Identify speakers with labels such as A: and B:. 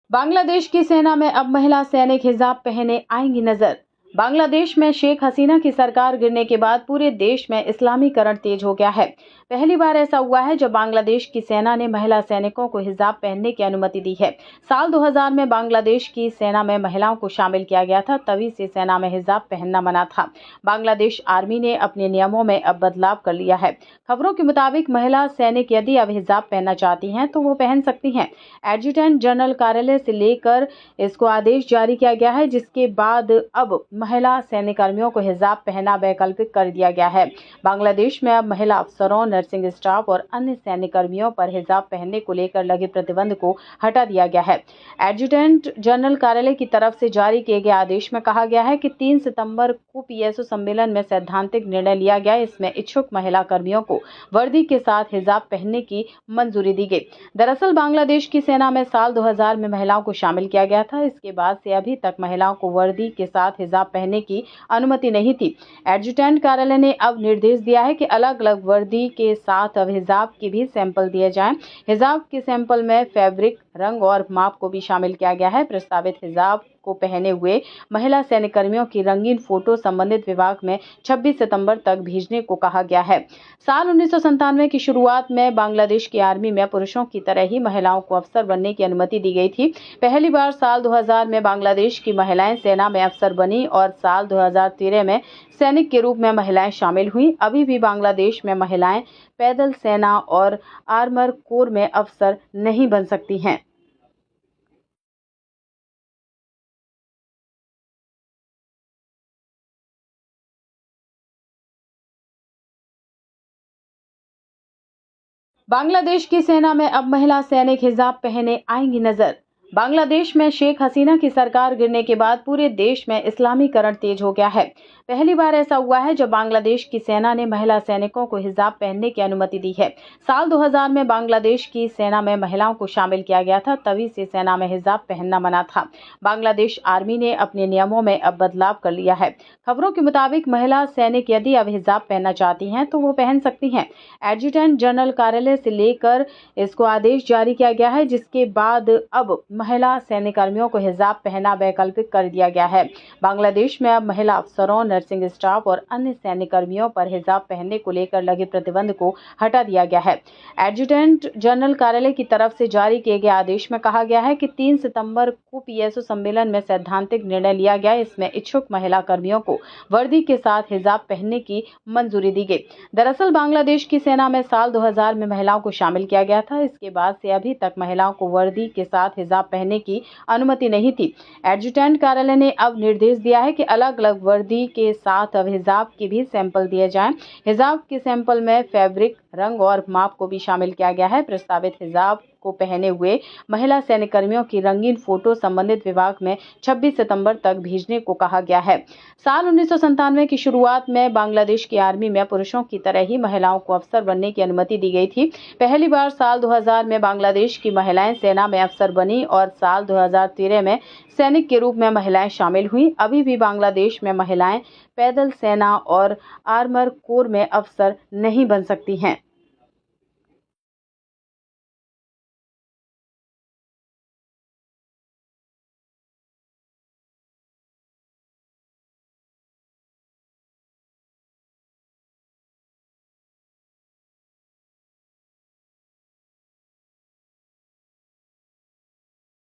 A: बांग्लादेश की सेना में अब महिला सैनिक हिजाब पहने आएंगी नजर। बांग्लादेश में शेख हसीना की सरकार गिरने के बाद पूरे देश में इस्लामीकरण तेज हो गया है। पहली बार ऐसा हुआ है जब बांग्लादेश की सेना ने महिला सैनिकों को हिजाब पहनने की अनुमति दी है। साल 2000 में बांग्लादेश की सेना में महिलाओं को शामिल किया गया था, तभी से सेना में हिजाब पहनना मना था। बांग्लादेश आर्मी ने अपने नियमों में अब बदलाव कर लिया है। खबरों के मुताबिक महिला सैनिक यदि अब हिजाब पहनना चाहती हैं तो वो पहन सकती हैं। एडजुटेंट जनरल कार्यालय से लेकर इसको आदेश जारी किया गया है, जिसके बाद अब महिला सैन्यकर्मियों को हिजाब पहनना वैकल्पिक कर दिया गया है। बांग्लादेश में अब महिला अफसरों, नर्सिंग स्टाफ और अन्य सैन्यकर्मियों पर हिजाब पहनने को लेकर लगे प्रतिबंध को हटा दिया गया है। एडजुटेंट जनरल कार्यालय की तरफ से जारी किए गए आदेश में कहा गया है कि 3 सितंबर को पीएसओ सम्मेलन में सैद्धांतिक निर्णय लिया गया। इसमें इच्छुक महिला कर्मियों को वर्दी के साथ हिजाब पहनने की मंजूरी दी गई। दरअसल बांग्लादेश की सेना में साल 2000 में महिलाओं को शामिल किया गया था। इसके बाद से अभी तक महिलाओं को वर्दी के साथ हिजाब पहनने की अनुमति नहीं थी। एडजुटेंट कार्यालय ने अब निर्देश दिया है कि अलग अलग वर्दी के साथ अब हिजाब के भी सैंपल दिए जाएं। हिजाब के सैंपल में फैब्रिक, रंग और माप को भी शामिल किया गया है। प्रस्तावित हिजाब को पहने हुए महिला सैन्यकर्मियों की रंगीन फोटो संबंधित विभाग में 26 सितंबर तक भेजने को कहा गया है। साल 1997 की शुरुआत में बांग्लादेश की आर्मी में पुरुषों की तरह ही महिलाओं को अफसर बनने की अनुमति दी गई थी। पहली बार साल 2000 में बांग्लादेश की महिलाएं सेना में अफसर बनी और साल 2013 में सैनिक के रूप में महिलाएं शामिल हुई। अभी भी बांग्लादेश में महिलाएं पैदल सेना और आर्मर कोर में अफसर नहीं बन सकती हैं। बांग्लादेश की सेना में अब महिला सैनिक हिजाब पहने आएंगी नजर। बांग्लादेश में शेख हसीना की सरकार गिरने के बाद पूरे देश में इस्लामीकरण तेज हो गया है। पहली बार ऐसा हुआ है जब बांग्लादेश की सेना ने महिला सैनिकों को हिजाब पहनने की अनुमति दी है। साल 2000 में बांग्लादेश की सेना में महिलाओं को शामिल किया गया था, तभी से सेना में हिजाब पहनना मना था। बांग्लादेश आर्मी ने अपने नियमों में अब बदलाव कर लिया है। खबरों के मुताबिक महिला सैनिक यदि अब हिजाब पहनना चाहती हैं तो वो पहन सकती हैं। एडजुटेंट जनरल कार्यालय से लेकर इसको आदेश जारी किया गया है, जिसके बाद अब महिला सैन्यकर्मियों को हिजाब पहनना वैकल्पिक कर दिया गया है। बांग्लादेश में अब महिला अफसरों, नर्सिंग स्टाफ और अन्य सैन्यकर्मियों पर हिजाब पहनने को लेकर लगे प्रतिबंध को हटा दिया गया है। एडजुटेंट जनरल कार्यालय की तरफ से जारी किए गए आदेश में कहा गया है कि 3 सितंबर को पीएसओ सम्मेलन में सैद्धांतिक निर्णय लिया गया। इसमें इच्छुक महिला कर्मियों को वर्दी के साथ हिजाब पहनने की मंजूरी दी गई। दरअसल बांग्लादेश की सेना में साल 2000 में महिलाओं को शामिल किया गया था। इसके बाद से अभी तक महिलाओं को वर्दी के साथ हिजाब पहनने की अनुमति नहीं थी। एडजुटेंट कार्यालय ने अब निर्देश दिया है कि अलग अलग वर्दी के साथ अब हिजाब के भी सैंपल दिए जाएं। हिजाब के सैंपल में फैब्रिक, रंग और माप को भी शामिल किया गया है। प्रस्तावित हिजाब को पहने हुए महिला सैन्यकर्मियों की रंगीन फोटो संबंधित विभाग में 26 सितंबर तक भेजने को कहा गया है। साल 1997 की शुरुआत में बांग्लादेश की आर्मी में पुरुषों की तरह ही महिलाओं को अफसर बनने की अनुमति दी गई थी। पहली बार साल 2000 में बांग्लादेश की महिलाएं सेना में अफसर बनी और साल 2013 में सैनिक के रूप में महिलाएं शामिल हुई। अभी भी बांग्लादेश में महिलाएं पैदल सेना और आर्मर कोर में अफसर नहीं बन सकती हैं।